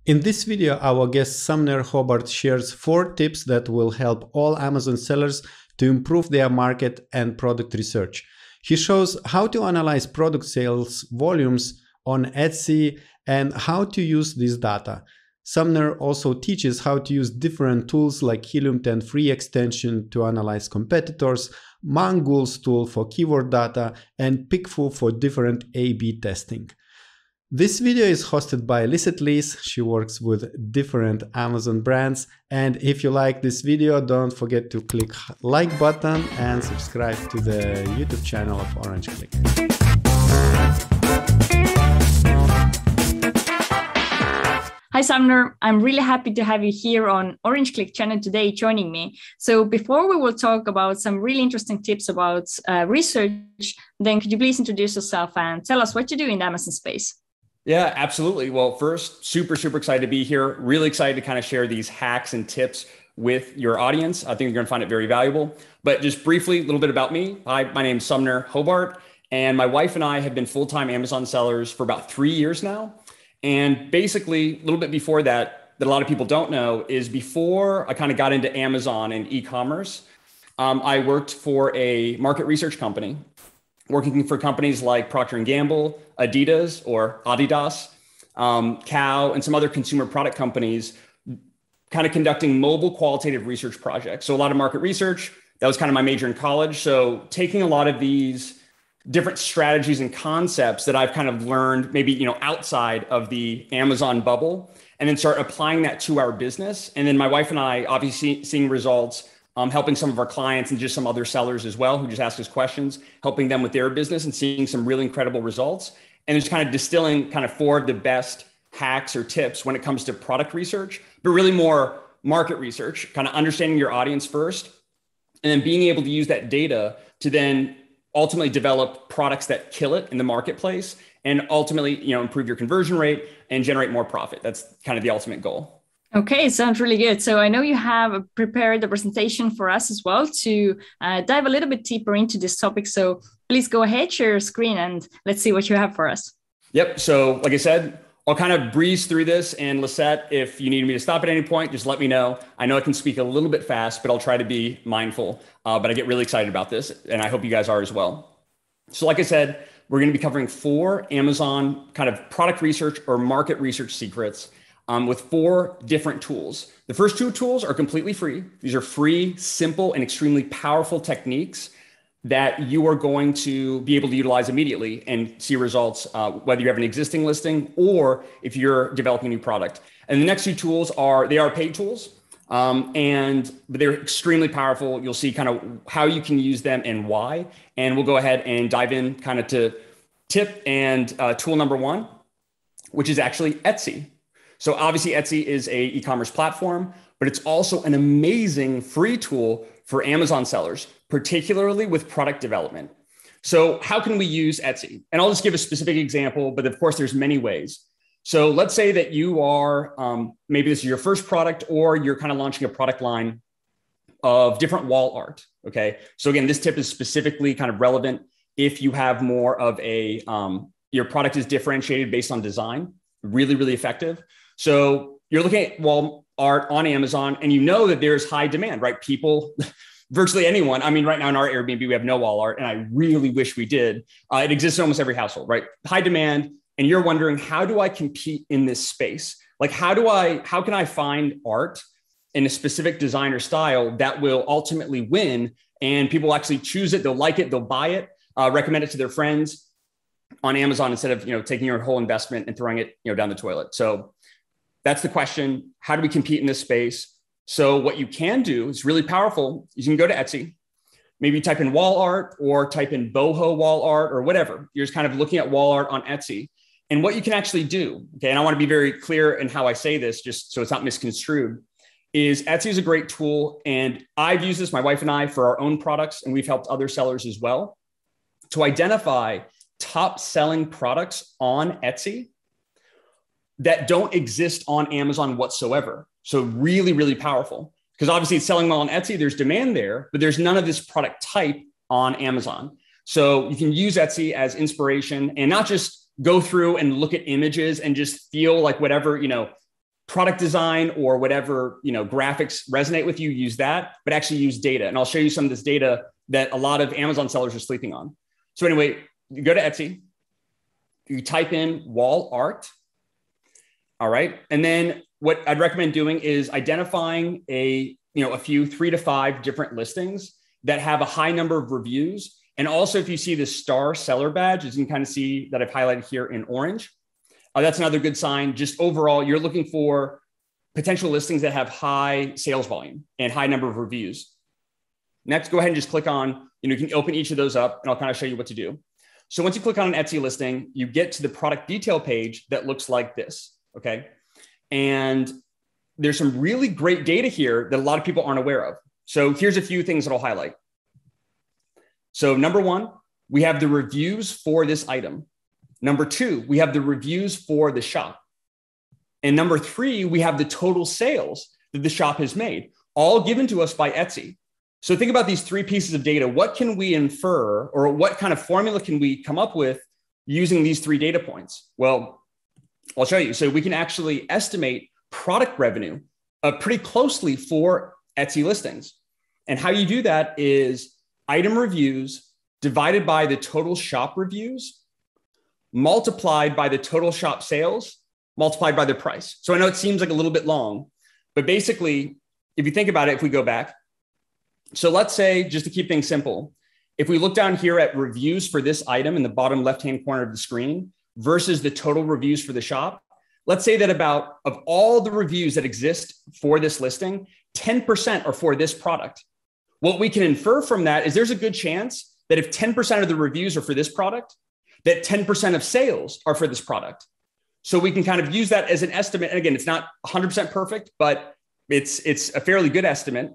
In this video, our guest Sumner Hobart shares 4 tips that will help all Amazon sellers to improve their market and product research. He shows how to analyze product sales volumes on Etsy and how to use this data. Sumner also teaches how to use different tools like Helium 10 free extension to analyze competitors, Mongoose tool for keyword data, and Picfu for different A/B testing. This video is hosted by Lisette Lees. She works with different Amazon brands. And if you like this video, don't forget to click like button and subscribe to the YouTube channel of Orange Click. Hi Sumner, I'm really happy to have you here on Orange Click channel today joining me. So before we will talk about some really interesting tips about research, then could you please introduce yourself and tell us what you do in the Amazon space? Yeah, absolutely. Well, first, super excited to be here. Really excited to kind of share these hacks and tips with your audience. I think you're going to find it very valuable. But just briefly, a little bit about me. Hi, my name is Sumner Hobart, and my wife and I have been full-time Amazon sellers for about 3 years now. And basically, a little bit before that a lot of people don't know, is before I kind of got into Amazon and e-commerce, I worked for a market research company, working for companies like Procter & Gamble, Adidas or Adidas, Cow, and some other consumer product companies, kind of conducting mobile qualitative research projects. So a lot of market research, that was kind of my major in college. So taking a lot of these different strategies and concepts that I've kind of learned maybe, outside of the Amazon bubble, and then start applying that to our business. And then my wife and I obviously seeing results, helping some of our clients and just some other sellers as well, who just ask us questions, helping them with their business and seeing some really incredible results. And just kind of distilling kind of 4 of the best hacks or tips when it comes to product research, but really more market research, kind of understanding your audience first, and then being able to use that data to then ultimately develop products that kill it in the marketplace and ultimately, improve your conversion rate and generate more profit. That's kind of the ultimate goal. Okay, sounds really good. So I know you have prepared a presentation for us as well to dive a little bit deeper into this topic. So please go ahead, share your screen, and let's see what you have for us. Yep. So like I said, I'll kind of breeze through this. And Lisette, if you need me to stop at any point, just let me know. I know I can speak a little bit fast, but I'll try to be mindful. But I get really excited about this, and I hope you guys are as well. So like I said, we're going to be covering 4 Amazon kind of product research or market research secrets with 4 different tools. The first 2 tools are completely free. These are free, simple, and extremely powerful techniques that you are going to be able to utilize immediately and see results, whether you have an existing listing or if you're developing a new product. And the next 2 tools are paid tools, but they're extremely powerful. You'll see kind of how you can use them and why. And we'll go ahead and dive in kind of to tip and tool number 1, which is actually Etsy. So obviously Etsy is a e-commerce platform, but it's also an amazing free tool for Amazon sellers, particularly with product development. So how can we use Etsy? And I'll just give a specific example, but of course there's many ways. So let's say that you are, maybe this is your first product, or you're kind of launching a product line of different wall art. Okay. So again, this tip is specifically kind of relevant if you have more of a, your product is differentiated based on design, really effective. So you're looking at wall art on Amazon and you know that there's high demand, right? People, virtually anyone. I mean, right now in our Airbnb, we have no wall art and I really wish we did. It exists in almost every household, right? High demand. And you're wondering, how do I compete in this space? Like, how can I find art in a specific design or style that will ultimately win and people will actually choose it, they'll like it, they'll buy it, recommend it to their friends on Amazon instead of, taking your whole investment and throwing it, down the toilet. So that's the question. How do we compete in this space? So what you can do is really powerful. You can go to Etsy, maybe type in wall art or type in boho wall art or whatever. You're just kind of looking at wall art on Etsy. And what you can actually do, okay, and I want to be very clear in how I say this, just so it's not misconstrued, is Etsy is a great tool. And I've used this, my wife and I, for our own products, and we've helped other sellers as well, to identify top selling products on Etsy that don't exist on Amazon whatsoever. So really powerful, because obviously it's selling well on Etsy. There's demand there, but there's none of this product type on Amazon. So you can use Etsy as inspiration and not just go through and look at images and just feel like whatever, product design or whatever, graphics resonate with you, use that, but actually use data. And I'll show you some of this data that a lot of Amazon sellers are sleeping on. So anyway, you go to Etsy, you type in wall art. All right. And then what I'd recommend doing is identifying a few 3 to 5 different listings that have a high number of reviews. And also if you see the star seller badge, as you can kind of see that I've highlighted here in orange, that's another good sign. Just overall, you're looking for potential listings that have high sales volume and high number of reviews. Next, go ahead and just click on, you can open each of those up and I'll kind of show you what to do. So once you click on an Etsy listing, you get to the product detail page that looks like this, okay? And there's some really great data here that a lot of people aren't aware of. So here's a few things that I'll highlight. So number 1, we have the reviews for this item. Number 2, we have the reviews for the shop. And number 3, we have the total sales that the shop has made, all given to us by Etsy. So think about these 3 pieces of data. What can we infer, or what kind of formula can we come up with using these 3 data points? Well, I'll show you. So we can actually estimate product revenue pretty closely for Etsy listings. And how you do that is item reviews divided by the total shop reviews, multiplied by the total shop sales, multiplied by the price. So I know it seems like a little bit long, but basically, if you think about it, if we go back, so let's say, just to keep things simple, if we look down here at reviews for this item in the bottom left-hand corner of the screen versus the total reviews for the shop, let's say that of all the reviews that exist for this listing, 10% are for this product. What we can infer from that is there's a good chance that if 10% of the reviews are for this product, that 10% of sales are for this product. So we can kind of use that as an estimate. And again, it's not 100% perfect, but it's a fairly good estimate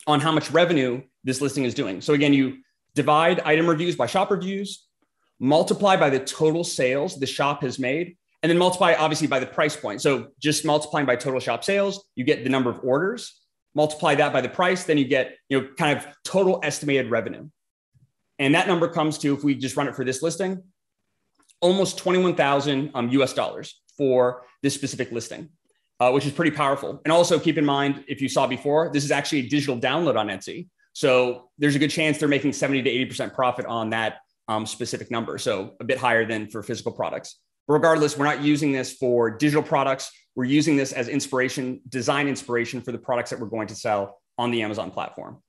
on how much revenue this listing is doing. So again, you divide item reviews by shop reviews, multiply by the total sales the shop has made, and then multiply obviously by the price point. So just multiplying by total shop sales, you get the number of orders, multiply that by the price, then you get, kind of total estimated revenue. And that number comes to, if we just run it for this listing, almost 21,000 US dollars for this specific listing, which is pretty powerful. And also keep in mind, if you saw before, this is actually a digital download on Etsy. So there's a good chance they're making 70 to 80% profit on that specific number. So a bit higher than for physical products. But regardless, we're not using this for digital products. We're using this as design inspiration for the products that we're going to sell on the Amazon platform.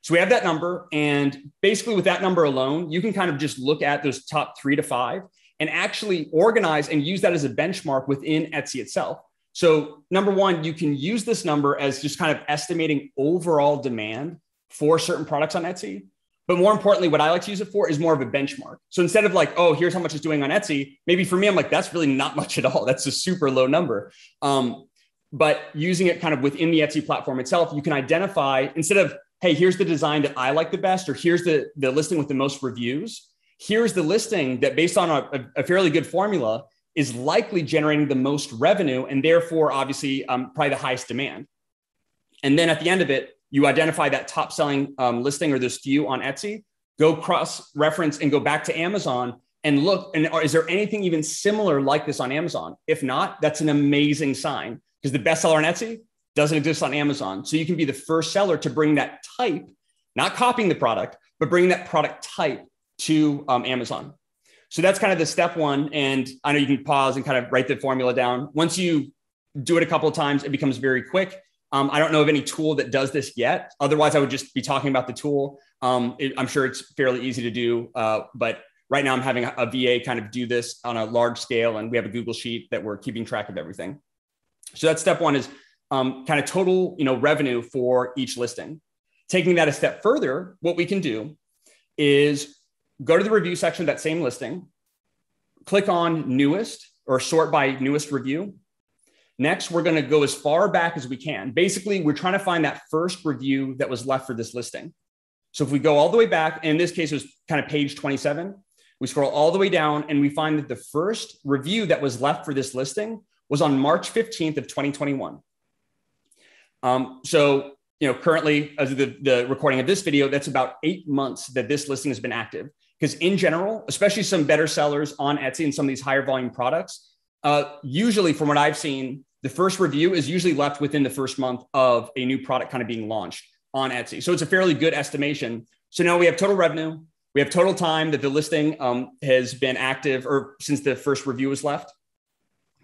So we have that number. And basically with that number alone, you can kind of just look at those top 3 to 5 and actually organize and use that as a benchmark within Etsy itself. So number 1, you can use this number as just kind of estimating overall demand for certain products on Etsy. But more importantly, what I like to use it for is more of a benchmark. So instead of like, oh, here's how much it's doing on Etsy, maybe for me, I'm like, that's really not much at all. That's a super low number. But using it kind of within the Etsy platform itself, you can identify, instead of, hey, here's the design that I like the best, or here's the listing with the most reviews, here's the listing that based on a fairly good formula is likely generating the most revenue and therefore obviously probably the highest demand. And then at the end of it, you identify that top selling listing or this few on Etsy, go cross-reference and go back to Amazon and look, and is there anything even similar like this on Amazon? If not, that's an amazing sign because the bestseller on Etsy doesn't exist on Amazon. So you can be the first seller to bring that type, not copying the product, but bring that product type to Amazon. So that's kind of the step 1. And I know you can pause and kind of write the formula down. Once you do it a couple of times, it becomes very quick. I don't know of any tool that does this yet. Otherwise, I would just be talking about the tool. I'm sure it's fairly easy to do, but right now I'm having a VA kind of do this on a large scale, and we have a Google Sheet that we're keeping track of everything. So that's step 1 is kind of total, revenue for each listing. Taking that a step further, what we can do is go to the review section of that same listing, click on newest or sort by newest review. Next, we're going to go as far back as we can. Basically, we're trying to find that first review that was left for this listing. So if we go all the way back, and in this case, it was kind of page 27, we scroll all the way down and we find that the first review that was left for this listing was on March 15th of 2021. So, currently, as of the recording of this video, that's about 8 months that this listing has been active. Because in general, especially some better sellers on Etsy and some of these higher volume products, usually from what I've seen, the first review is usually left within the first month of a new product kind of being launched on Etsy. So it's a fairly good estimation. So now we have total revenue. We have total time that the listing has been active or since the first review was left.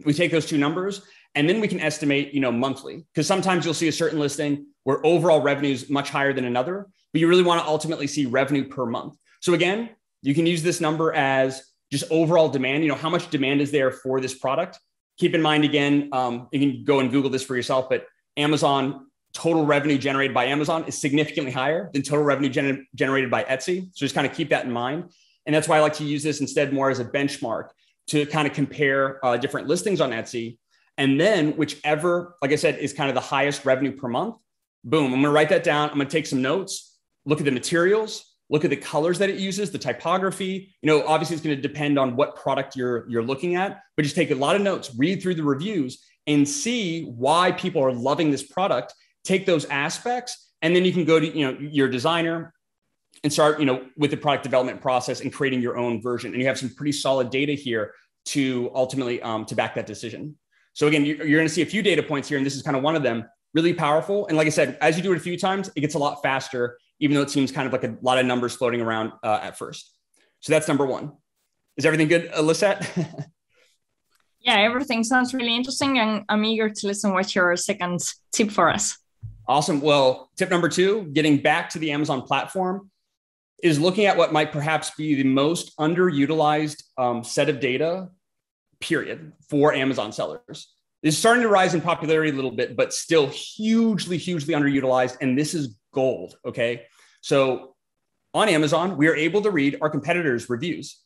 We take those two numbers and then we can estimate, monthly, because sometimes you'll see a certain listing where overall revenue is much higher than another, but you really want to ultimately see revenue per month. So again, you can use this number as just overall demand, how much demand is there for this product? Keep in mind, again, you can go and Google this for yourself, but Amazon total revenue generated by Amazon is significantly higher than total revenue generated by Etsy. So just kind of keep that in mind. And that's why I like to use this instead more as a benchmark to kind of compare different listings on Etsy. And then whichever, like I said, is kind of the highest revenue per month, boom, I'm going to write that down. I'm going to take some notes, look at the materials, look at the colors that it uses, the typography. Obviously it's going to depend on what product you're looking at, but just take a lot of notes, read through the reviews and see why people are loving this product. Take those aspects, and then you can go to, your designer and start, with the product development process and creating your own version. And you have some pretty solid data here to ultimately to back that decision. So again, you're going to see a few data points here, and this is kind of one of them, really powerful. And like I said, as you do it a few times, it gets a lot faster, even though it seems kind of like a lot of numbers floating around at first. So that's number one. Is everything good, Lisette? Yeah, everything sounds really interesting, and I'm eager to listen what's your second tip for us. Awesome. Well, tip number two, getting back to the Amazon platform, is looking at what might perhaps be the most underutilized set of data, period, for Amazon sellers. It's starting to rise in popularity a little bit, but still hugely, hugely underutilized. And this is gold. Okay. So on Amazon, we are able to read our competitors' reviews.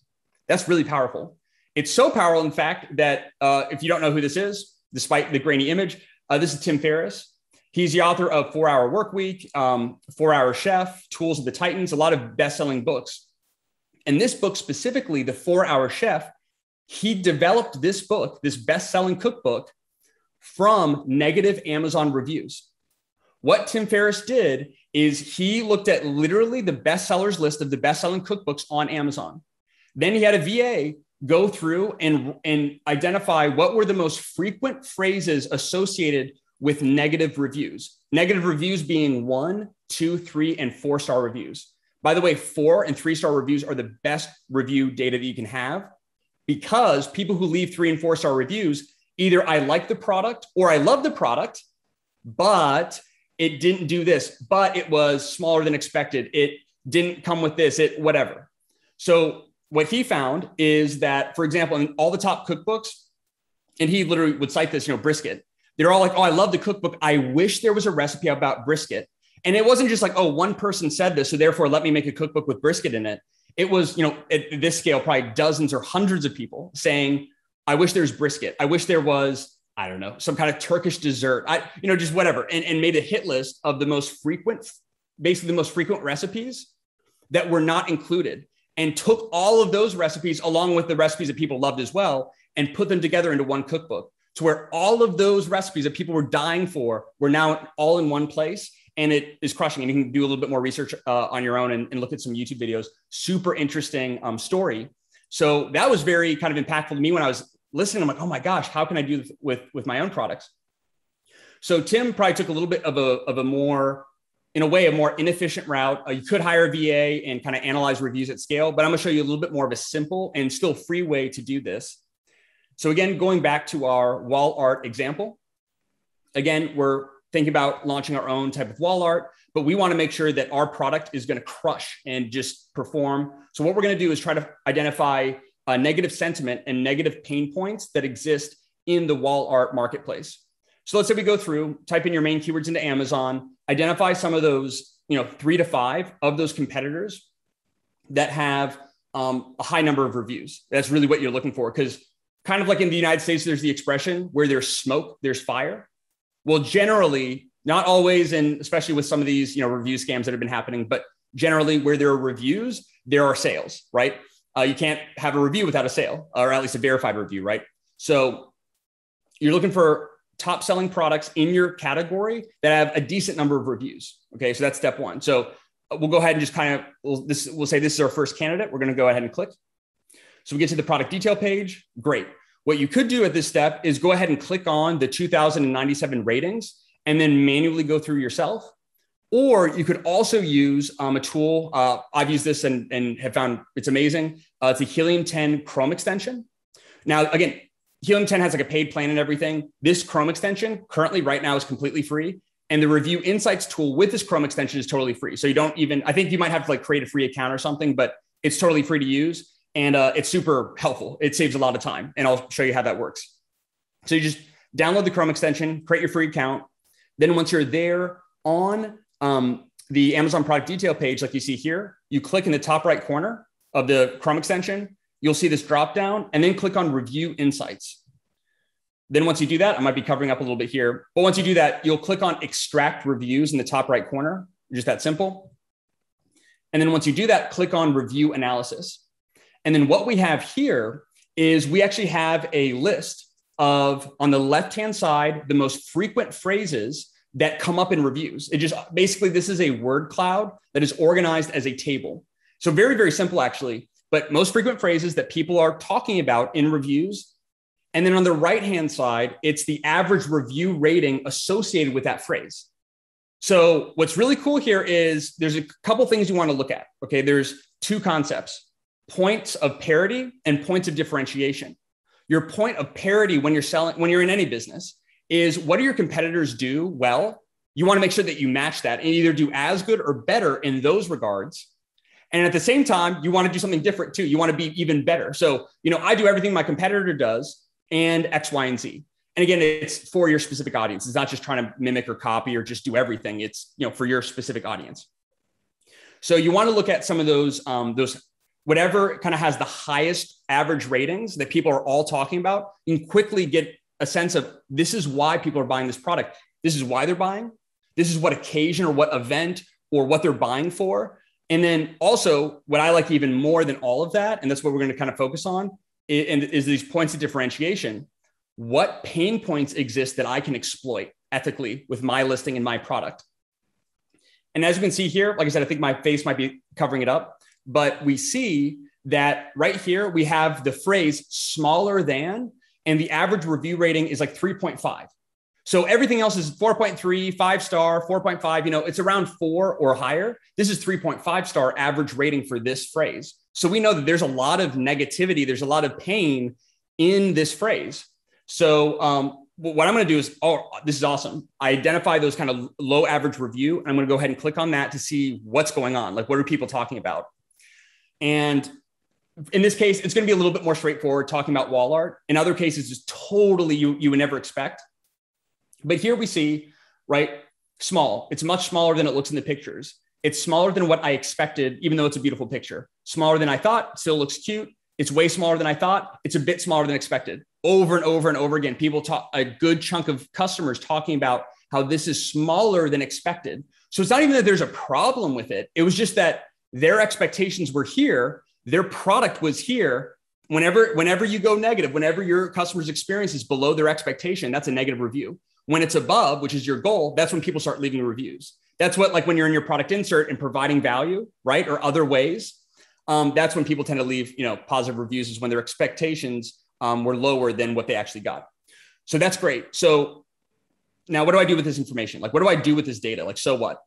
That's really powerful. It's so powerful, in fact, that if you don't know who this is, despite the grainy image, this is Tim Ferriss. He's the author of 4 Hour Workweek, 4 Hour Chef, Tools of the Titans, a lot of best-selling books. And this book specifically, the 4 Hour Chef, he developed this book, this best-selling cookbook, from negative Amazon reviews. What Tim Ferriss did is he looked at literally the bestsellers list of the best-selling cookbooks on Amazon. Then he had a VA go through and identify what were the most frequent phrases associated with negative reviews. Negative reviews being 1, 2, 3, and 4-star reviews. By the way, 4 and 3-star reviews are the best review data that you can have, because people who leave 3 and 4-star reviews, either I like the product or I love the product, but it didn't do this, but it was smaller than expected. It didn't come with this, it whatever. So what he found is that, for example, in all the top cookbooks, and he literally would cite this, brisket. They're all like, oh, I love the cookbook. I wish there was a recipe about brisket. And it wasn't just like, oh, one person said this, so therefore let me make a cookbook with brisket in it. It was, at this scale, probably dozens or hundreds of people saying, I wish there's brisket. I wish there was, I don't know, some kind of Turkish dessert, just whatever. And made a hit list of the most frequent, basically the most frequent recipes that were not included, and took all of those recipes along with the recipes that people loved as well and put them together into one cookbook, to where all of those recipes that people were dying for were now all in one place. And it is crushing. And you can do a little bit more research on your own and look at some YouTube videos. Super interesting story. So that was very kind of impactful to me when I was listening. I'm like, oh my gosh, how can I do this with my own products? So Tim probably took a little bit of a more, in a way, a more inefficient route. You could hire a VA and kind of analyze reviews at scale, but I'm going to show you a little bit more of a simple and still free way to do this. So again, going back to our wall art example, again, we're thinking about launching our own type of wall art, but we want to make sure that our product is going to crush and just perform. So what we're going to do is try to identify negative sentiment and negative pain points that exist in the wall art marketplace. So let's say we go through, type in your main keywords into Amazon, identify some of those, 3 to 5 of those competitors that have a high number of reviews. That's really what you're looking for, because kind of like in the United States, there's the expression where there's smoke, there's fire. Well, generally, not always, and especially with some of these, review scams that have been happening, but generally where there are reviews, there are sales, right? You can't have a review without a sale, or at least a verified review, right? So you're looking for top selling products in your category that have a decent number of reviews. Okay, so that's step one. So we'll go ahead and just we'll say this is our first candidate. We're going to go ahead and click. So we get to the product detail page. Great. What you could do at this step is go ahead and click on the 2097 ratings and then manually go through yourself. Or you could also use a tool. I've used this and have found it's amazing. It's a Helium 10 Chrome extension. Now, again, Helium 10 has like a paid plan and everything. This Chrome extension currently right now is completely free. And the Review Insights tool with this Chrome extension is totally free. So you don't even, I think you might have to like create a free account or something, but it's totally free to use. And it's super helpful. It saves a lot of time. And I'll show you how that works. So you just download the Chrome extension, create your free account. Then once you're there on the Amazon product detail page, like you see here, you click in the top right corner of the Chrome extension, you'll see this drop down and then click on Review Insights. Then once you do that, I might be covering up a little bit here, but once you do that, you'll click on Extract Reviews in the top right corner, just that simple. And then once you do that, click on Review Analysis. And then what we have here is we actually have a list of, on the left-hand side, the most frequent phrases that come up in reviews. It just basically, this is a word cloud that is organized as a table. So very, very simple actually, but most frequent phrases that people are talking about in reviews. And then on the right-hand side, it's the average review rating associated with that phrase. So what's really cool here is there's a couple things you want to look at. Okay, there's two concepts: points of parity and points of differentiation. Your point of parity when you're selling, when you're in any business, is what do your competitors do well? You want to make sure that you match that and either do as good or better in those regards. And at the same time, you want to do something different too. You want to be even better. So, I do everything my competitor does and X, Y, and Z. And again, it's for your specific audience. It's not just trying to mimic or copy or just do everything. It's, for your specific audience. So you want to look at some of those whatever kind of has the highest average ratings that people are all talking about. You can quickly get a sense of this is why people are buying this product. This is why they're buying. This is what occasion or what event or what they're buying for. And then also what I like even more than all of that, and that's what we're going to kind of focus on, is these points of differentiation. What pain points exist that I can exploit ethically with my listing and my product? And as you can see here, like I said, I think my face might be covering it up, but we see that right here, we have the phrase smaller than, and the average review rating is like 3.5. So everything else is 4.3, 5-star, 4.5, it's around 4 or higher. This is 3.5-star average rating for this phrase. So we know that there's a lot of negativity. There's a lot of pain in this phrase. So what I'm going to do is, this is awesome. I identify those kind of low average review. And I'm going to go ahead and click on that to see what's going on. Like, what are people talking about? And in this case, it's going to be a little bit more straightforward talking about wall art. In other cases, it's totally you would never expect. But here we see, right, small. It's much smaller than it looks in the pictures. It's smaller than what I expected, even though it's a beautiful picture. Smaller than I thought, still looks cute. It's way smaller than I thought. It's a bit smaller than expected. Over and over and over again, people talk, a good chunk of customers talking about how this is smaller than expected. So it's not even that there's a problem with it. It was just that their expectations were here. Their product was here. Whenever you go negative, whenever your customer's experience is below their expectation, that's a negative review. When it's above, which is your goal, that's when people start leaving reviews. That's what, like when you're in your product insert and providing value, right? Or other ways. That's when people tend to leave, positive reviews, is when their expectations were lower than what they actually got. So that's great. So now what do I do with this information? Like, what do I do with this data? Like, so what?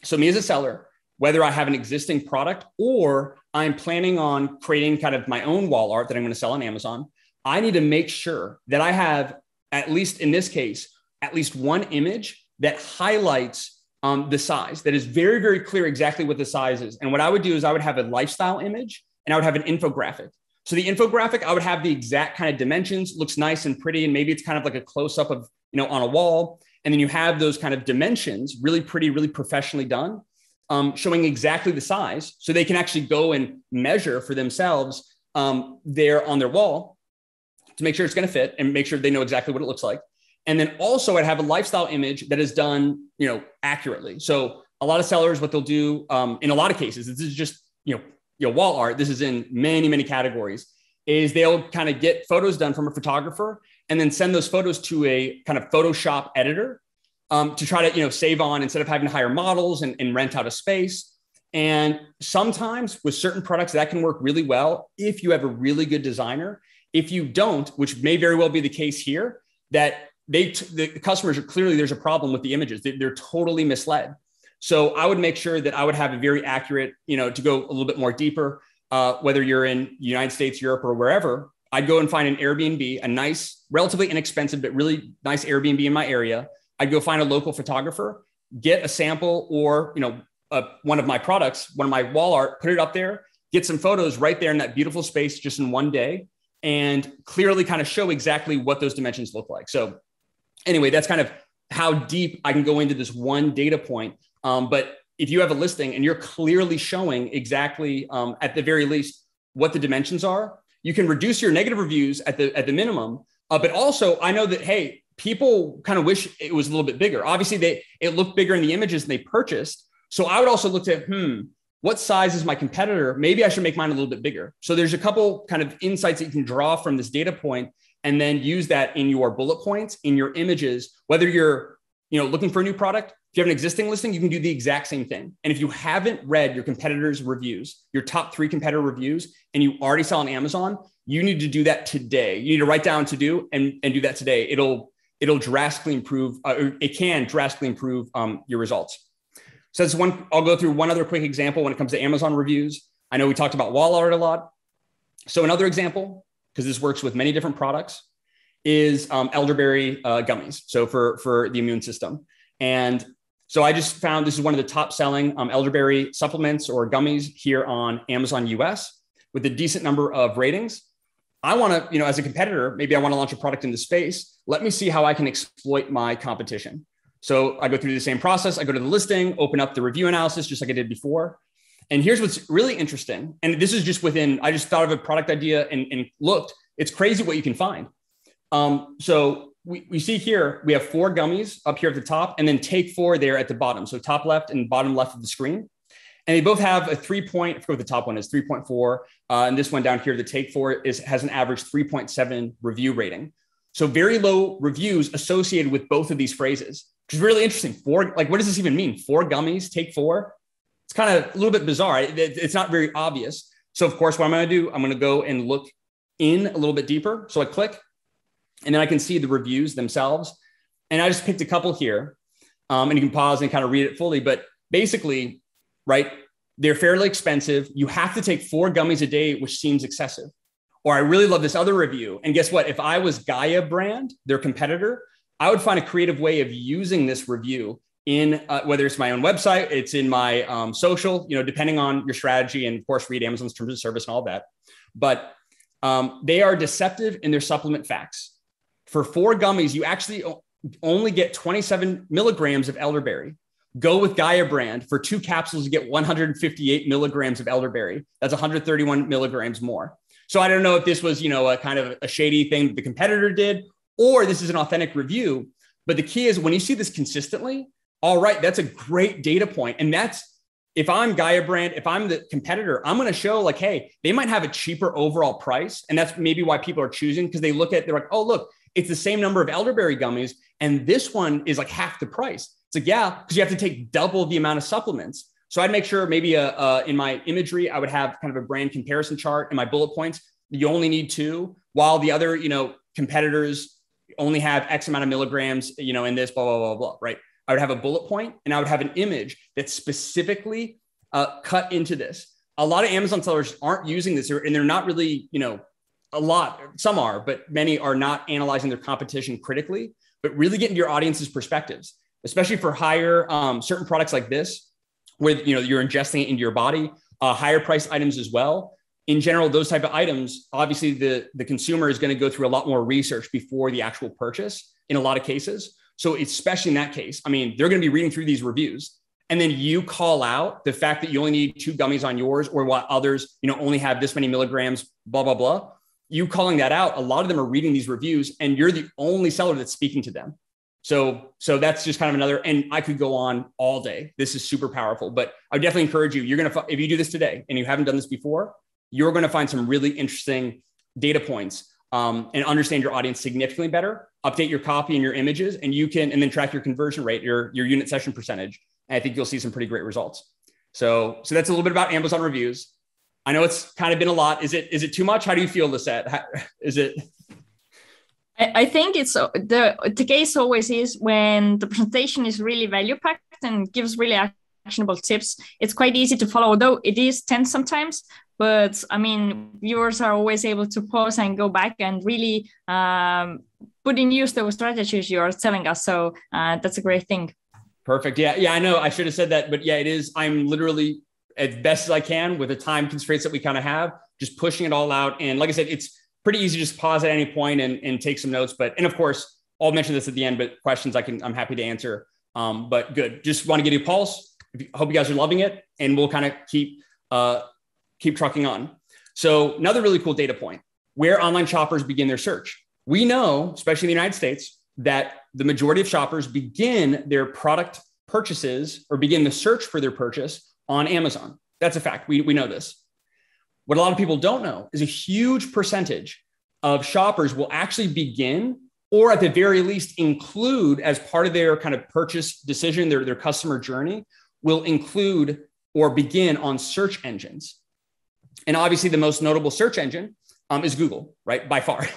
So me as a seller, whether I have an existing product or I'm planning on creating kind of my own wall art that I'm going to sell on Amazon, I need to make sure that I have, at least in this case, at least one image that highlights the size, that is very, very clear exactly what the size is. And what I would do is I would have a lifestyle image and I would have an infographic. So the infographic, I would have the exact kind of dimensions, looks nice and pretty. And maybe it's kind of like a close up of, on a wall. And then you have those kind of dimensions, really pretty, really professionally done, showing exactly the size. So they can actually go and measure for themselves there on their wall to make sure it's going to fit and make sure they know exactly what it looks like. And then also I'd have a lifestyle image that is done, accurately. So a lot of sellers, what they'll do in a lot of cases, this is just, wall art, this is in many, many categories, is they'll kind of get photos done from a photographer and then send those photos to a kind of Photoshop editor to try to, save on instead of having to hire models and rent out a space. And sometimes with certain products that can work really well if you have a really good designer If you don't, which may very well be the case here, that the customers are clearly, there's a problem with the images. They're totally misled. So I would make sure that I would have a very accurate, to go a little bit more deeper, whether you're in United States, Europe, or wherever, I'd go and find an Airbnb, a nice, relatively inexpensive, but really nice Airbnb in my area. I'd go find a local photographer, get a sample or, one of my products, one of my wall art, put it up there, get some photos right there in that beautiful space just in one day, and clearly kind of show exactly what those dimensions look like. So anyway, that's kind of how deep I can go into this one data point. But if you have a listing and you're clearly showing exactly, at the very least, what the dimensions are, you can reduce your negative reviews at the minimum. But also, I know that, hey, people kind of wish it was a little bit bigger. Obviously, it looked bigger in the images than they purchased. So I would also look at, what size is my competitor? Maybe I should make mine a little bit bigger. So there's a couple kind of insights that you can draw from this data point and then use that in your bullet points, in your images, whether you're, looking for a new product. If you have an existing listing, you can do the exact same thing. And if you haven't read your competitors' reviews, your top 3 competitor reviews, and you already sell on Amazon, you need to do that today. You need to write down to do and do that today. It'll drastically improve, it can drastically improve your results. So that's one. I'll go through one other quick example when it comes to Amazon reviews. I know we talked about wall art a lot. So another example, because this works with many different products, is elderberry gummies. So for the immune system. And so I just found this is one of the top selling elderberry supplements or gummies here on Amazon US with a decent number of ratings. I want to, as a competitor, maybe I want to launch a product in the space. Let me see how I can exploit my competition. So I go through the same process. I go to the listing, open up the review analysis, just like I did before. And here's what's really interesting. And this is just I just thought of a product idea and looked, it's crazy what you can find. So we see here, we have 4 gummies up here at the top and then Take 4 there at the bottom. So top left and bottom left of the screen. And they both have a 3-point, I forget what the top one is, 3.4. And this one down here, the Take 4 has an average 3.7 review rating. So very low reviews associated with both of these phrases, which is really interesting. What does this even mean? 4 gummies, Take 4. It's kind of a little bit bizarre. It's not very obvious. So of course, what I'm going to do, I'm going to go and look in a little bit deeper. So I click and then I can see the reviews themselves. And I just picked a couple here and you can pause and kind of read it fully. But basically, right, they're fairly expensive. You have to take 4 gummies a day, which seems excessive. Or I really love this other review. And guess what? If I was Gaia brand, their competitor, I would find a creative way of using this review in whether it's my own website, it's in my social, depending on your strategy, and of course, read Amazon's terms of service and all that. But they are deceptive in their supplement facts. For 4 gummies, you actually only get 27 milligrams of elderberry. Go with Gaia brand. For 2 capsules, you get 158 milligrams of elderberry. That's 131 milligrams more. So I don't know if this was, a kind of a shady thing that the competitor did, or this is an authentic review. But the key is when you see this consistently, all right, that's a great data point. And that's, if I'm Gaia brand, if I'm the competitor, I'm going to show like, hey, they might have a cheaper overall price. And that's maybe why people are choosing, because they're like, oh, look, it's the same number of elderberry gummies. And this one is like half the price. It's like, yeah, because you have to take double the amount of supplements. So I'd make sure maybe in my imagery, I would have kind of a brand comparison chart in my bullet points. You only need 2, while the other, competitors only have X amount of milligrams, in this, blah, blah, blah, blah, right? I would have a bullet point and I would have an image that's specifically cut into this. A lot of Amazon sellers aren't using this, and they're not really, a lot, some are, but many are not analyzing their competition critically, but really getting your audience's perspectives, especially for higher certain products like this, where you're ingesting it into your body, higher price items as well. In general, those type of items, obviously the consumer is going to go through a lot more research before the actual purchase in a lot of cases. So especially in that case, they're going to be reading through these reviews, and then you call out the fact that you only need 2 gummies on yours, or while others, only have this many milligrams, blah, blah, blah. You calling that out, a lot of them are reading these reviews and you're the only seller that's speaking to them. So that's just kind of another, and I could go on all day. This is super powerful, but I would definitely encourage you. If you do this today and you haven't done this before, you're going to find some really interesting data points and understand your audience significantly better, update your copy and your images, and then track your conversion rate, your unit session percentage. And I think you'll see some pretty great results. So that's a little bit about Amazon reviews. I know it's kind of been a lot. Is it too much? How do you feel, Lisette? Is it? I think it's the case always is when the presentation is really value packed and gives really actionable tips. It's quite easy to follow, though it is tense sometimes. But I mean, viewers are always able to pause and go back and really put in use those strategies you are telling us. So that's a great thing. Perfect. Yeah, I know I should have said that, but yeah, it is. I'm literally as best as I can with the time constraints that we kind of have, just pushing it all out. And like I said, it's pretty easy to just pause at any point and take some notes. And of course, I'll mention this at the end, but questions I'm happy to answer. But good. Just want to give you a pulse. Hope you guys are loving it, and we'll kind of keep trucking on. So another really cool data point, where online shoppers begin their search. We know, especially in the United States, that the majority of shoppers begin their product purchases or begin the search for their purchase on Amazon. That's a fact. We know this. What a lot of people don't know is a huge percentage of shoppers will actually begin, or at the very least include as part of their kind of purchase decision, their customer journey, will include or begin on search engines. And obviously the most notable search engine is Google, right? By far,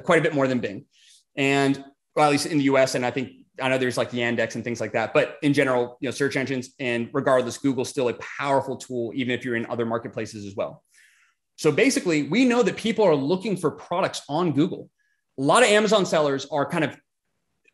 quite a bit more than Bing. And well, at least in the US, and I know there's like Yandex and things like that, but in general, search engines, and regardless, Google's still a powerful tool, even if you're in other marketplaces as well. So basically, we know that people are looking for products on Google. A lot of Amazon sellers are kind of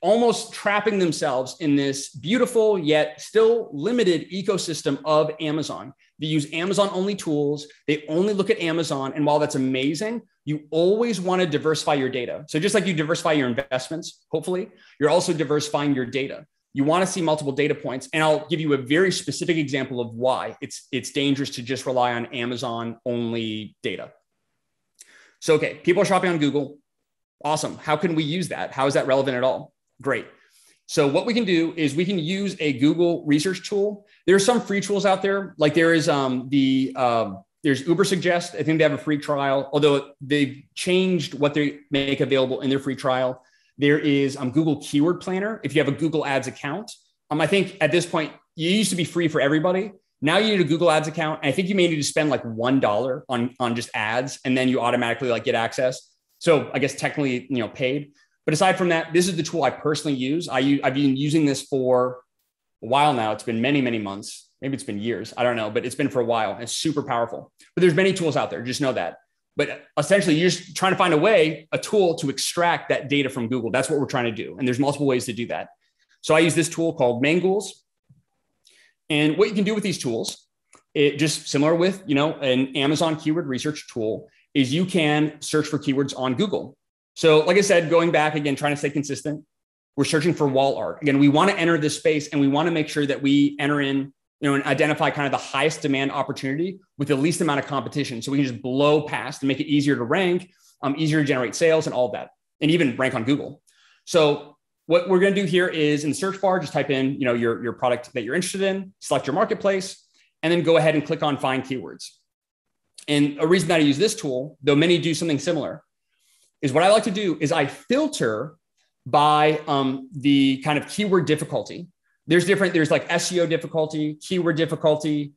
almost trapping themselves in this beautiful yet still limited ecosystem of Amazon. They use Amazon only tools. They only look at Amazon. And while that's amazing, you always want to diversify your data. So just like you diversify your investments, hopefully, you're also diversifying your data. You want to see multiple data points. And I'll give you a very specific example of why it's dangerous to just rely on Amazon only data. So, okay, people are shopping on Google. Awesome. How can we use that? How is that relevant at all? Great. So what we can do is we can use a Google research tool. There are some free tools out there. Like there is there's Ubersuggest. I think they have a free trial, although they've changed what they make available in their free trial. There is Google Keyword Planner. If you have a Google Ads account, I think at this point, you used to be free for everybody. Now you need a Google Ads account. And I think you may need to spend like $1 on just ads, and then you automatically like get access. So I guess technically, paid. But aside from that, this is the tool I personally use. I've been using this for a while now. It's been many, many months. Maybe it's been years. I don't know, but it's been for a while. It's super powerful. But there's many tools out there. Just know that. But essentially, you're just trying to find a tool to extract that data from Google. That's what we're trying to do. And there's multiple ways to do that. So I use this tool called Mangools. And what you can do with these tools, it just similar with, an Amazon keyword research tool, is you can search for keywords on Google. So like I said, going back again, trying to stay consistent, we're searching for wall art. Again, we want to enter this space, and we want to make sure that we enter in, and identify kind of the highest demand opportunity with the least amount of competition. So we can just blow past and make it easier to rank, easier to generate sales and all of that, and even rank on Google. So what we're going to do here is in the search bar, just type in, your product that you're interested in, select your marketplace, and then go ahead and click on Find Keywords. And a reason that I use this tool, though many do something similar, is what I like to do is I filter by the kind of keyword difficulty. There's like SEO difficulty, keyword difficulty.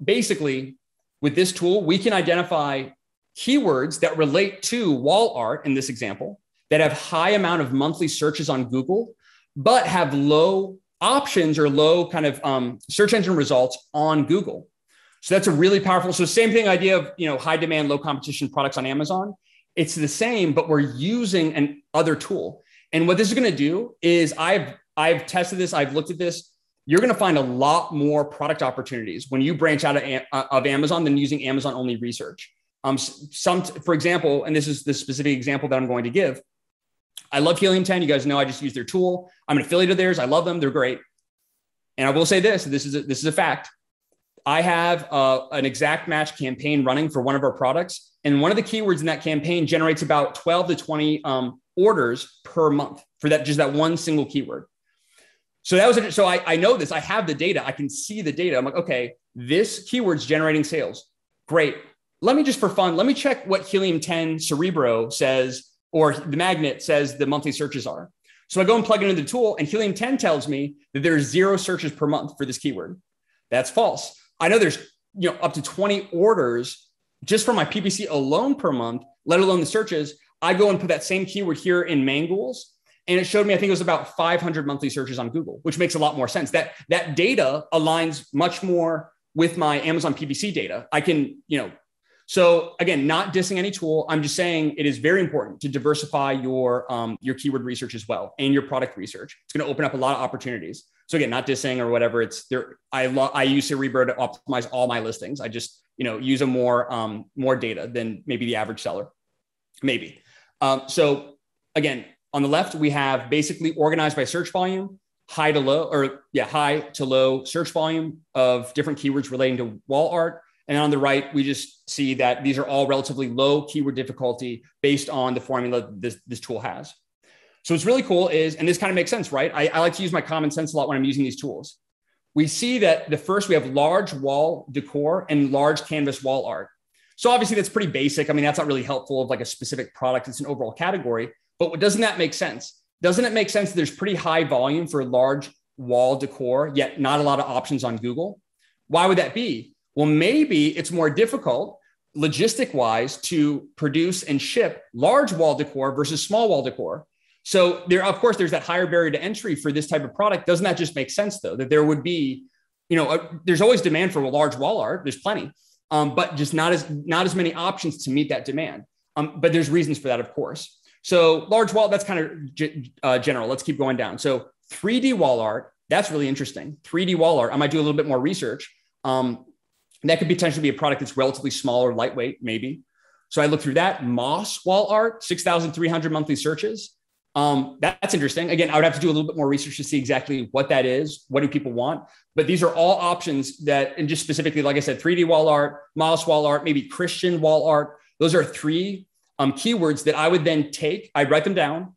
Basically, with this tool, we can identify keywords that relate to wall art in this example, that have high amount of monthly searches on Google, but have low options or low kind of search engine results on Google. So that's a really powerful. So same thing, idea of, high demand, low competition products on Amazon. It's the same, but we're using an other tool. And what this is going to do is I've tested this. I've looked at this. You're going to find a lot more product opportunities when you branch out of Amazon than using Amazon only research. For example, and this is the specific example that I'm going to give. I love Helium 10. You guys know I just use their tool. I'm an affiliate of theirs. I love them. They're great. And I will say this is a fact. I have an exact match campaign running for one of our products. And one of the keywords in that campaign generates about 12 to 20 orders per month for that one single keyword. So I know this. I have the data. I can see the data. I'm like, okay, this keyword's generating sales. Great. Let me just for fun, let me check what Helium 10 Cerebro says, or the magnet says the monthly searches are. So I go and plug it into the tool, and Helium 10 tells me that there's 0 searches per month for this keyword. That's false. I know there's up to 20 orders just from my PPC alone per month, let alone the searches. I go and put that same keyword here in Mangools, and it showed me, I think it was about 500 monthly searches on Google, which makes a lot more sense. That data aligns much more with my Amazon PPC data. I can, so again, not dissing any tool. I'm just saying it is very important to diversify your keyword research as well and your product research. It's going to open up a lot of opportunities. So again, not dissing or whatever. It's there. I use Cerebro to optimize all my listings. I just, use a more data than maybe the average seller, maybe. So again, on the left, we have basically organized by search volume, high to low search volume of different keywords relating to wall art. And on the right, we just see that these are all relatively low keyword difficulty based on the formula this tool has. So what's really cool is, and this kind of makes sense, right? I like to use my common sense a lot when I'm using these tools. We see that we have large wall decor and large canvas wall art. So obviously that's pretty basic. I mean, that's not really helpful of like a specific product. It's an overall category, but doesn't that make sense? Doesn't it make sense that there's pretty high volume for large wall decor, yet not a lot of options on Google? Why would that be? Well, maybe it's more difficult logistic wise to produce and ship large wall decor versus small wall decor. So of course, there's that higher barrier to entry for this type of product. Doesn't that just make sense though, that there would be, there's always demand for large wall art. There's plenty, but just not as many options to meet that demand. But there's reasons for that, of course. So large wall, that's kind of general. Let's keep going down. So 3D wall art, that's really interesting. 3D wall art, I might do a little bit more research. That could potentially be a product that's relatively small or lightweight, maybe. So I look through that. Moss wall art, 6,300 monthly searches. That's interesting. Again, I would have to do a little bit more research to see exactly what that is. What do people want? But these are all options that, and just specifically, like I said, 3D wall art, Moss wall art, maybe Christian wall art. Those are 3 keywords that I would then take. I'd write them down,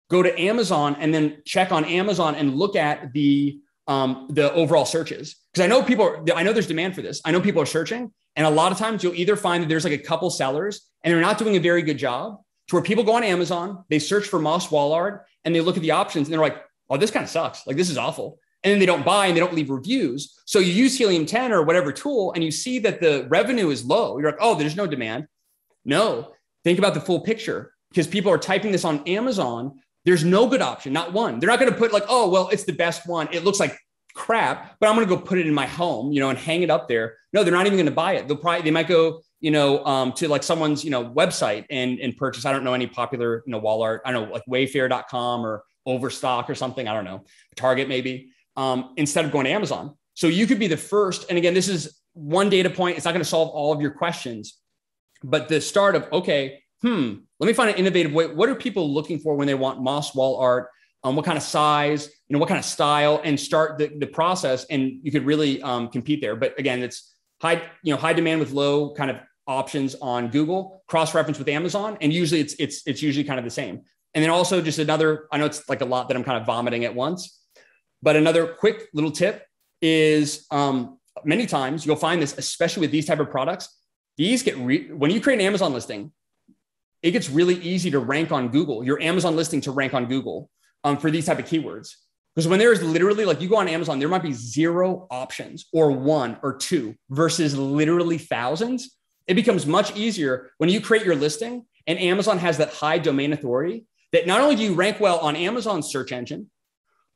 go to Amazon, and then check on Amazon and look at the overall searches. Because I know there's demand for this. I know people are searching, and a lot of times you'll either find that there's like a couple sellers and they're not doing a very good job, to where people go on Amazon, they search for Moss wall art, and they look at the options and they're like, oh, this kind of sucks. Like, this is awful. And then they don't buy and they don't leave reviews. So you use Helium 10 or whatever tool, and you see that the revenue is low. You're like, oh, there's no demand. No, think about the full picture, because people are typing this on Amazon. There's no good option, not one. They're not going to put like, oh, well, it's the best one. It looks like crap, but I'm going to go put it in my home, and hang it up there. No, they're not even going to buy it. They might go, to like someone's, website and purchase. I don't know any popular, wall art. I don't know, like Wayfair.com or Overstock or something. I don't know, Target maybe, instead of going to Amazon. So you could be the first. And again, this is one data point. It's not going to solve all of your questions, but the start of, okay, let me find an innovative way. What are people looking for when they want Moss wall art? What kind of size, what kind of style, and start the process. And you could really compete there. But again, it's high demand with low kind of options on Google, cross-reference with Amazon. And usually it's usually kind of the same. And then also just another, I know it's like a lot that I'm kind of vomiting at once, but another quick little tip is many times you'll find this, especially with these type of products, these get, when you create an Amazon listing, it gets really easy to rank on Google, your Amazon listing to rank on Google for these type of keywords. Because when there's literally, like, you go on Amazon, there might be 0 options or 1 or 2 versus literally thousands. It becomes much easier when you create your listing and Amazon has that high domain authority that not only do you rank well on Amazon's search engine,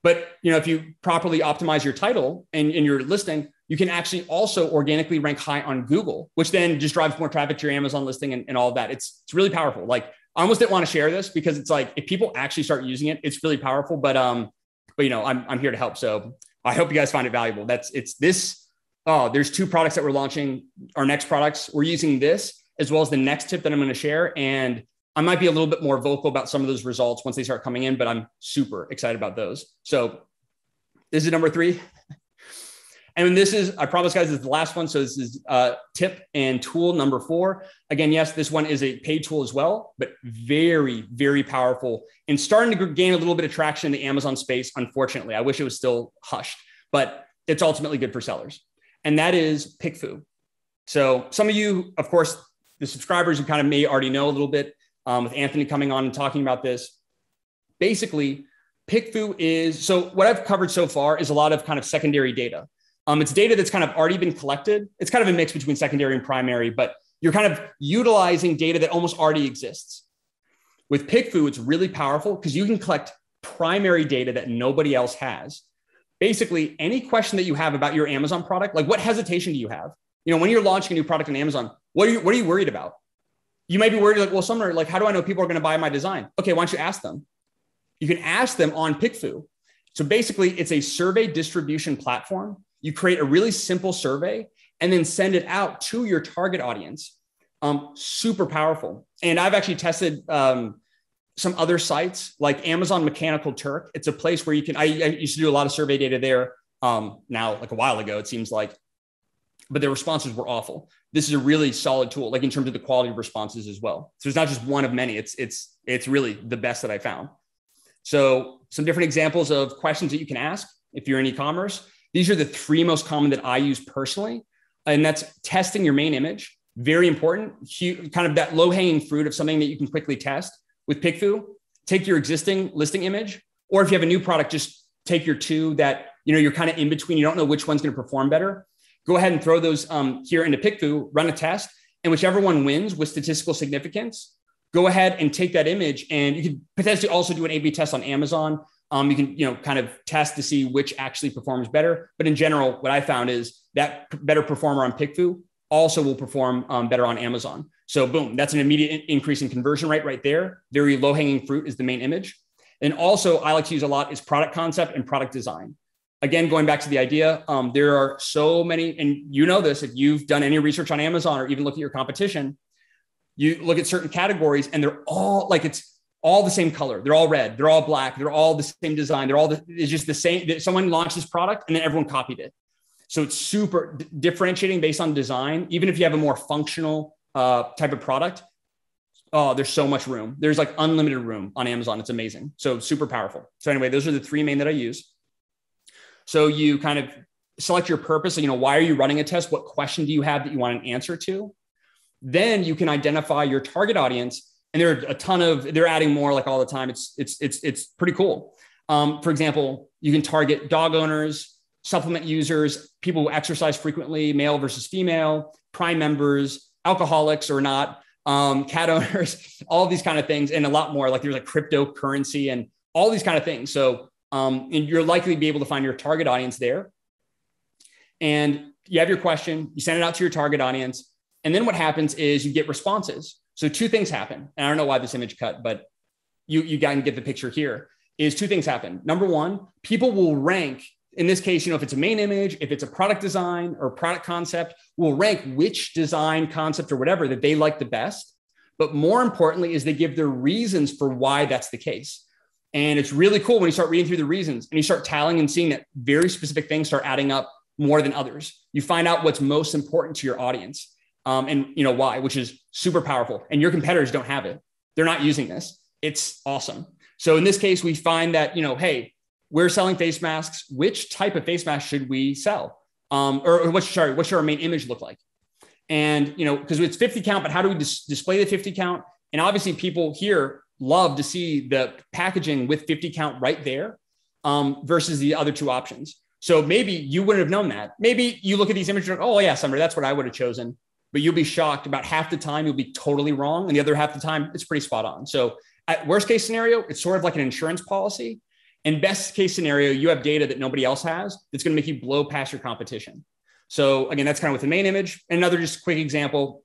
but if you properly optimize your title and in your listing, you can actually also organically rank high on Google, which then just drives more traffic to your Amazon listing and all of that. It's really powerful. Like, I almost didn't want to share this because it's like, if people actually start using it, it's really powerful. But I'm here to help. So I hope you guys find it valuable. There's 2 products that we're launching. Our next products, we're using this as well as the next tip that I'm going to share. And I might be a little bit more vocal about some of those results once they start coming in, but I'm super excited about those. So this is number 3. And this is, I promise guys, this is the last one. So this is tip and tool number 4. Again, yes, this one is a paid tool as well, but very, very powerful and starting to gain a little bit of traction in the Amazon space. Unfortunately, I wish it was still hushed, but it's ultimately good for sellers. And that is PickFu. So some of you, of course, the subscribers, you kind of may already know a little bit with Anthony coming on and talking about this. Basically, PickFu is, so what I've covered so far is a lot of kind of secondary data. It's data that's kind of already been collected. It's kind of a mix between secondary and primary, but you're kind of utilizing data that almost already exists. With PickFu, it's really powerful because you can collect primary data that nobody else has. Basically, any question that you have about your Amazon product, like what hesitation do you have? You know, when you're launching a new product on Amazon, what are you worried about? You might be worried like, well, Sumner, like, how do I know people are going to buy my design? Okay, why don't you ask them? You can ask them on PickFu. So basically, it's a survey distribution platform. You create a really simple survey and then send it out to your target audience. Super powerful. And I've actually tested some other sites like Amazon Mechanical Turk. It's a place where you can, I used to do a lot of survey data there now, like a while ago, it seems like, but their responses were awful. This is a really solid tool, like in terms of the quality of responses as well. So it's not just one of many, it's really the best that I found. So some different examples of questions that you can ask if you're in e-commerce. These are the 3 most common that I use personally. And that's testing your main image. Very important, kind of that low-hanging fruit of something that you can quickly test. With PickFu, take your existing listing image, or if you have a new product, just take your 2 that, you know, you're kind of in between. You don't know which one's going to perform better. Go ahead and throw those here into PickFu, run a test, and whichever one wins with statistical significance, go ahead and take that image. And you can potentially also do an A/B test on Amazon. You can, you know, kind of test to see which actually performs better. But in general, what I found is that better performer on PickFu also will perform better on Amazon. So boom, that's an immediate increase in conversion rate right there. Very low hanging fruit is the main image. And also I like to use a lot is product concept and product design. Again, going back to the idea, there are so many, and you know this, if you've done any research on Amazon or even look at your competition, you look at certain categories and they're all like, it's all the same color. They're all red. They're all black. They're all the same design. It's just the same. Someone launched this product and then everyone copied it. So it's super differentiating based on design. Even if you have a more functional type of product, oh, there's so much room. There's like unlimited room on Amazon. It's amazing. So super powerful. So anyway, those are the 3 main that I use. So you kind of select your purpose. So, you know, why are you running a test? What question do you have that you want an answer to? Then you can identify your target audience. And there are a ton of, they're adding more like all the time. It's pretty cool. For example, you can target dog owners, supplement users, people who exercise frequently, male versus female, Prime members, alcoholics or not, cat owners, all of these kind of things, and a lot more. Like there's like cryptocurrency and all these kind of things. So and you're likely to be able to find your target audience there. And you have your question, you send it out to your target audience. And then what happens is you get responses. So 2 things happen. And I don't know why this image cut, but you can get the picture here. Is 2 things happen. Number 1, people will rank, in this case, you know, if it's a main image, if it's a product design or product concept, will rank which design concept or whatever that they like the best. But more importantly is they give their reasons for why that's the case. And it's really cool when you start reading through the reasons and you start tallying and seeing that very specific things start adding up more than others. You find out what's most important to your audience and you know why, which is super powerful. And your competitors don't have it. They're not using this. It's awesome. So in this case, we find that, you know, hey, we're selling face masks. Which type of face mask should we sell? What should our main image look like? And, you know, because it's 50 count, but how do we display the 50 count? And obviously people here love to see the packaging with 50 count right there versus the other 2 options. So maybe you wouldn't have known that. Maybe you look at these images and go, oh yeah, Summer, that's what I would have chosen. But you'll be shocked. About half the time you'll be totally wrong. And the other half the time it's pretty spot on. So at worst case scenario, it's sort of like an insurance policy. And best case scenario, you have data that nobody else has that's going to make you blow past your competition. So again, that's kind of with the main image. And another just quick example.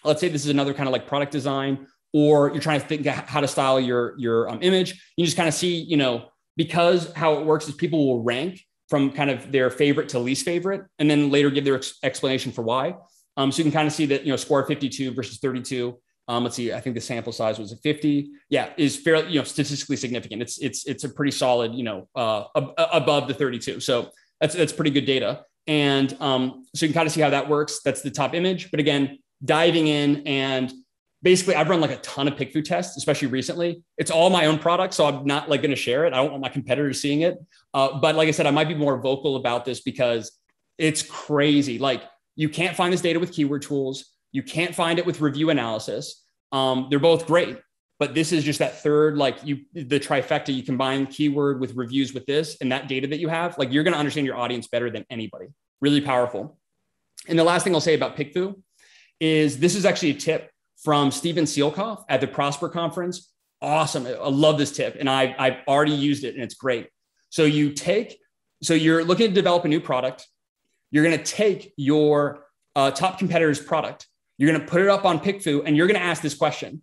Let's say this is another kind of like product design, or you're trying to think how to style your image. You just kind of see, you know, because how it works is people will rank from kind of their favorite to least favorite, and then later give their explanation for why. So you can kind of see that, you know, score 52 versus 32. Let's see, I think the sample size was a 50. Yeah, is fairly, you know, statistically significant. It's a pretty solid, you know, above the 32. So that's pretty good data. And so you can kind of see how that works. That's the top image. But again, diving in and basically I've run like a ton of PickFu tests, especially recently. It's all my own product, so I'm not like going to share it. I don't want my competitors seeing it. But like I said, I might be more vocal about this because it's crazy. Like you can't find this data with keyword tools. You can't find it with review analysis. They're both great, but this is just that third, like the trifecta. You combine keyword with reviews with this and that data that you have, like you're going to understand your audience better than anybody. Really powerful. And the last thing I'll say about PickFu is this is actually a tip from Steven Seelkoff at the Prosper Conference. Awesome. I love this tip. And I've already used it and it's great. So you're looking to develop a new product. You're going to take your top competitor's product. You're going to put it up on PickFu and you're going to ask this question.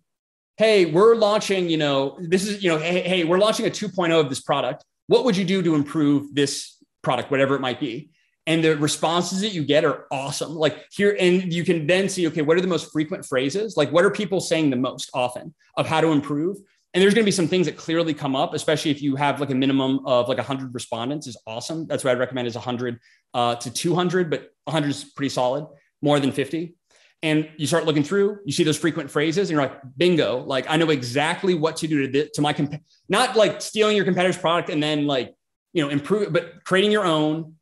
Hey, we're launching, hey, we're launching a 2.0 of this product. What would you do to improve this product, whatever it might be? And the responses that you get are awesome. Like here, and you can then see, okay, what are the most frequent phrases? Like what are people saying the most often of how to improve? And there's going to be some things that clearly come up, especially if you have like a minimum of like 100 respondents is awesome. That's what I'd recommend is 100 to 200, but 100 is pretty solid, more than 50. And you start looking through, you see those frequent phrases and you're like, bingo, like I know exactly what to do to my not like stealing your competitor's product and then like, improve it, but creating your own,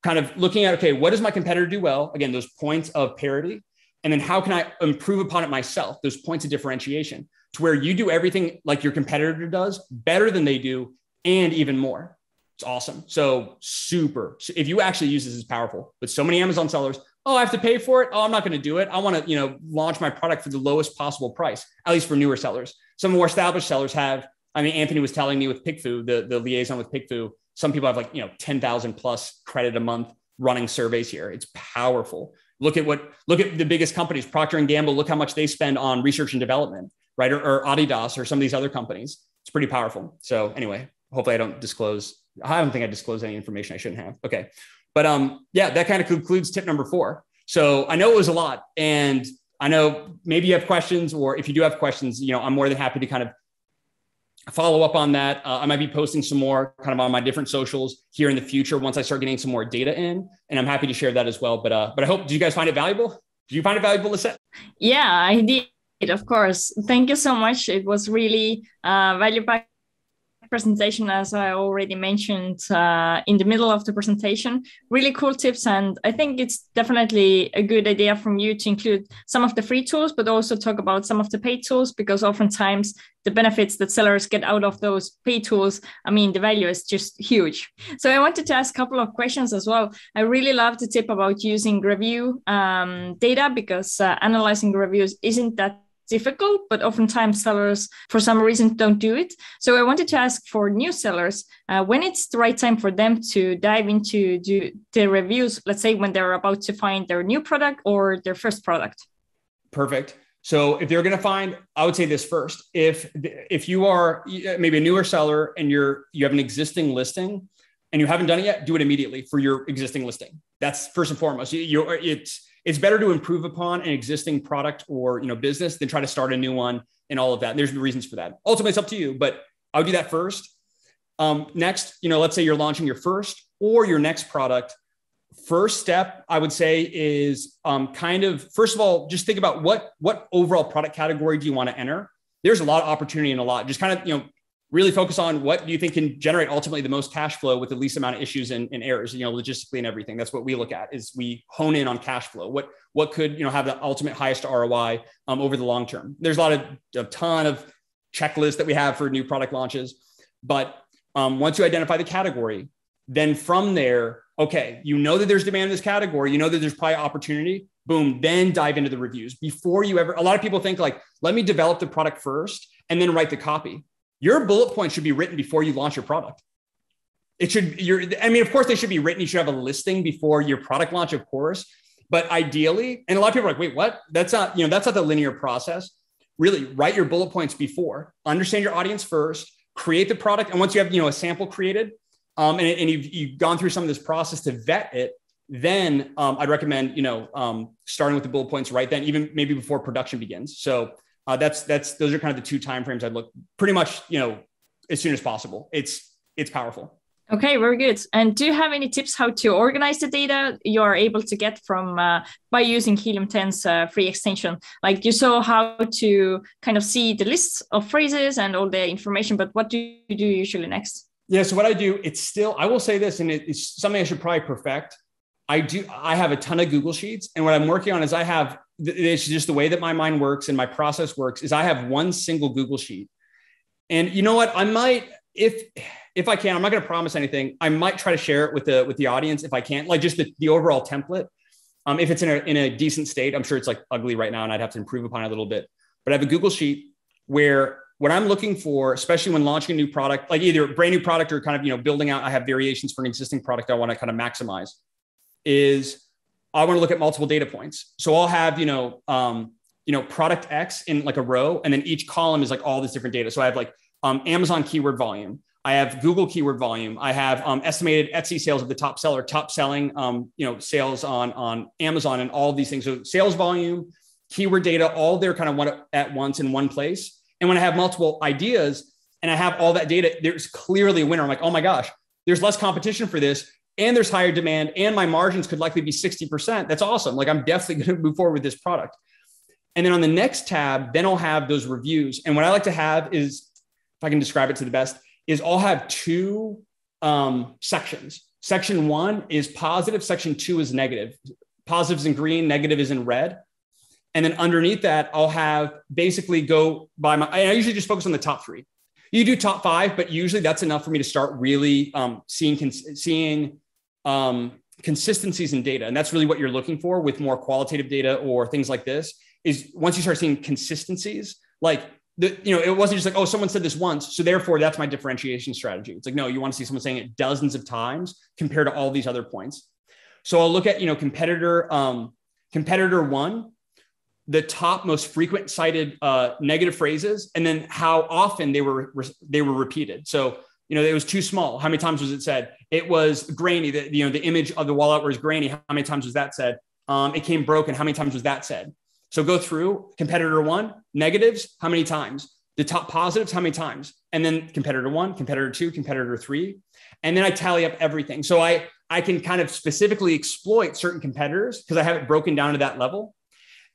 kind of looking at, okay, what does my competitor do well? Again, those points of parity. And then how can I improve upon it myself? Those points of differentiation to where you do everything like your competitor does better than they do and even more. It's awesome. So if you actually use this, it's powerful. But so many Amazon sellers, I have to pay for it. I'm not going to do it. I want to, launch my product for the lowest possible price, at least for newer sellers. Some more established sellers have, Anthony was telling me with PickFu, the liaison with PickFu, some people have 10,000 plus credit a month running surveys here. It's powerful. Look at the biggest companies, Procter & Gamble, look how much they spend on research and development, right? Or Adidas or some of these other companies. It's pretty powerful. So anyway, hopefully I don't think I disclosed any information I shouldn't have. Okay. But that kind of concludes tip number 4. So I know it was a lot and I know maybe you have questions, or if you do have questions, I'm more than happy to kind of follow up on that. I might be posting some more kind of on my different socials here in the future once I start getting some more data in, and I'm happy to share that as well. But I hope, did you guys find it valuable? Did you find it valuable, Lisette? Yeah, I did. Of course. Thank you so much. It was really value-packed presentation, as I already mentioned in the middle of the presentation. Really cool tips, and I think it's definitely a good idea from you to include some of the free tools, but also talk about some of the paid tools, because oftentimes the benefits that sellers get out of those paid tools, the value is just huge. So I wanted to ask a couple of questions as well. I really love the tip about using review data, because analyzing reviews isn't that difficult, but oftentimes sellers for some reason don't do it. So I wanted to ask for new sellers when it's the right time for them to dive into the reviews, let's say when they're about to find their new product or their first product. Perfect. So if they're going to find, I would say this first, if you are maybe a newer seller and you have an existing listing and you haven't done it yet, do it immediately for your existing listing. That's first and foremost. It's better to improve upon an existing product or business than try to start a new one and all of that. And there's reasons for that. Ultimately, it's up to you, but I would do that first. Next, let's say you're launching your first or your next product. First step, I would say, is first of all, just think about what overall product category do you want to enter. There's a lot of opportunity and a lot. Just kind of really focus on what do you think can generate ultimately the most cash flow with the least amount of issues and errors, logistically and everything. That's what we look at, is we hone in on cash flow. What could, have the ultimate highest ROI over the long term. There's a ton of checklists that we have for new product launches. But once you identify the category, then from there, okay, that there's demand in this category, that there's probably opportunity, boom, then dive into the reviews. Before you a lot of people think let me develop the product first and then write the copy. Your bullet points should be written before you launch your product. Of course they should be written. You should have a listing before your product launch, of course, but ideally, and a lot of people are like, wait, what? That's not the linear process. Really write your bullet points before, understand your audience first, create the product. And once you have, a sample created, and you've gone through some of this process to vet it, then I'd recommend, starting with the bullet points right then, even maybe before production begins. So those are kind of the 2 timeframes I'd look pretty much, as soon as possible. It's powerful. Okay, very good. And do you have any tips how to organize the data you are able to get from by using Helium 10's free extension? Like you saw how to kind of see the lists of phrases and all the information, but what do you do usually next? Yeah, so what I do, I will say this, and it's something I should probably perfect. I have a ton of Google Sheets, and what I'm working on is it's just the way that my mind works and my process works is I have one single Google Sheet. And you know what? if I can, I'm not going to promise anything. I might try to share it with the audience if I can, like just the overall template. If it's in a decent state, I'm sure it's like ugly right now and I'd have to improve upon it a little bit. But I have a Google Sheet where what I'm looking for, especially when launching a new product, like either a brand new product or kind of, building out, I have variations for an existing product I want to kind of maximize, is I want to look at multiple data points. So I'll have, product X in like a row, and then each column is like all this different data. So I have like Amazon keyword volume. I have Google keyword volume. I have estimated Etsy sales of the top seller, top selling, sales on Amazon and all of these things. So sales volume, keyword data, all there kind of one at once in one place. And when I have multiple ideas and I have all that data, there's clearly a winner. I'm like, oh my gosh, there's less competition for this and there's higher demand and my margins could likely be 60%. That's awesome. Like I'm definitely going to move forward with this product. And then on the next tab, then I'll have those reviews. And what I like to have is, if I can describe it to the best, is I'll have two sections. Section 1 is positive. Section 2 is negative. Positive is in green, negative is in red. And then underneath that, I'll have basically go by I usually just focus on the top 3. You do top 5, but usually that's enough for me to start really seeing consistencies in data. And that's really what you're looking for with more qualitative data or things like this, is once you start seeing consistencies, like it wasn't just like, oh, someone said this once, so therefore that's my differentiation strategy. It's like, no, you want to see someone saying it dozens of times compared to all these other points. So I'll look at, competitor 1, the top most frequent cited negative phrases, and then how often they were repeated. So, it was too small. How many times was it said? It was grainy. The image of the wallet was grainy. How many times was that said? It came broken. How many times was that said? So go through competitor 1, negatives, how many times? The top positives, how many times? And then competitor 1, competitor 2, competitor 3. And then I tally up everything. So I can kind of specifically exploit certain competitors because I have it broken down to that level.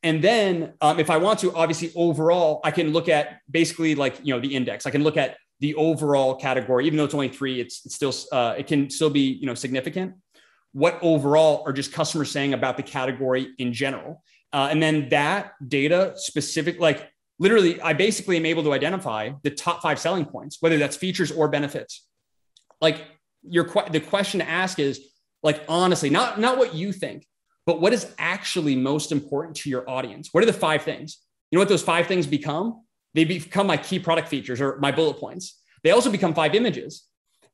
And then if I want to, obviously overall, I can look at basically like, the index. I can look at the overall category, even though it's only 3, it's still, it can still be, significant. What overall are just customers saying about the category in general? And then that data specific, like literally, I basically am able to identify the top 5 selling points, whether that's features or benefits. Like the question to ask is like, honestly, not what you think, but what is actually most important to your audience? What are the 5 things? You know what those 5 things become? They become my key product features or my bullet points. They also become 5 images.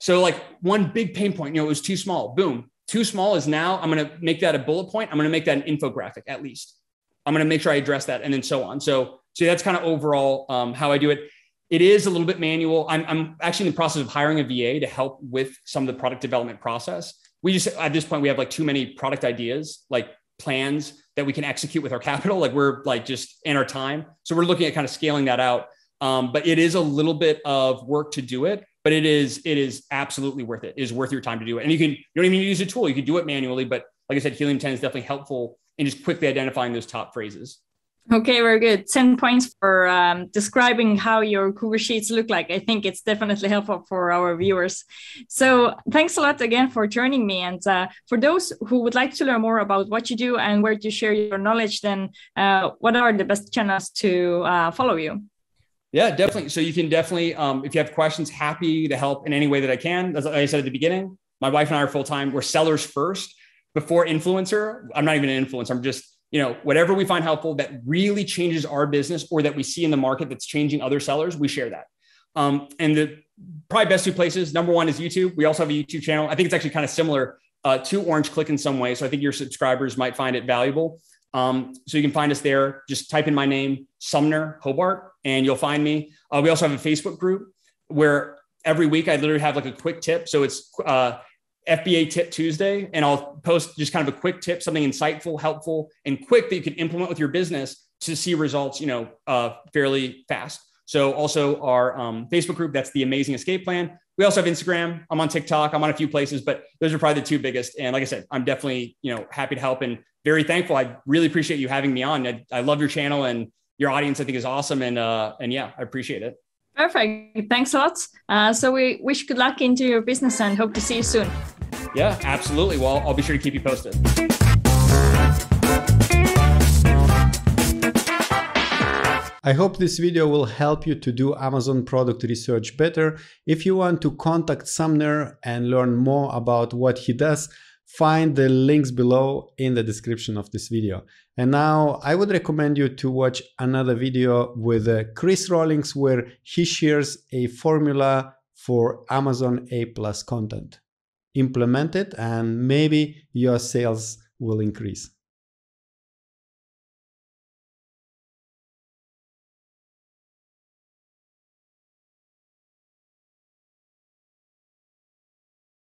So like one big pain point, it was too small. Boom. Too small is now, I'm going to make that a bullet point. I'm going to make that an infographic at least. I'm going to make sure I address that and then so on. So that's kind of overall how I do it. It is a little bit manual. I'm actually in the process of hiring a VA to help with some of the product development process. We just, at this point, we have like too many product ideas, like plans that we can execute with our capital. Like we're like just in our time. So we're looking at kind of scaling that out. But it is a little bit of work to do it, but it is absolutely worth it. It is worth your time to do it. And you don't even use a tool. You can do it manually, but like I said, Helium 10 is definitely helpful in just quickly identifying those top phrases. Okay, very good. 10 points for describing how your Google Sheets look like. I think it's definitely helpful for our viewers. So thanks a lot again for joining me. And for those who would like to learn more about what you do and where to share your knowledge, then what are the best channels to follow you? Yeah, definitely. So you can definitely, if you have questions, happy to help in any way that I can. As I said at the beginning, my wife and I are full-time. We're sellers first before influencer. I'm not even an influencer. I'm just, whatever we find helpful that really changes our business or that we see in the market that's changing other sellers, we share that. And the probably best 2 places, number 1 is YouTube. We also have a YouTube channel. I think it's actually kind of similar to Orange Click in some way. So I think your subscribers might find it valuable. So you can find us there. Just type in my name, Sumner Hobart, and you'll find me. We also have a Facebook group where every week I literally have like a quick tip. So it's FBA Tip Tuesday, and I'll post just kind of a quick tip, something insightful, helpful, and quick that you can implement with your business to see results, fairly fast. So also our Facebook group, that's the Amazing Escape Plan. We also have Instagram. I'm on TikTok. I'm on a few places, but those are probably the 2 biggest. And like I said, I'm definitely, happy to help and very thankful. I really appreciate you having me on. I love your channel and your audience, I think, is awesome. And yeah, I appreciate it. Perfect. Thanks a lot. So we wish good luck into your business and hope to see you soon. Yeah, absolutely. Well, I'll be sure to keep you posted. I hope this video will help you to do Amazon product research better. If you want to contact Sumner and learn more about what he does, find the links below in the description of this video. And now I would recommend you to watch another video with Chris Rawlings, where he shares a formula for Amazon A+ content. Implement it and maybe your sales will increase.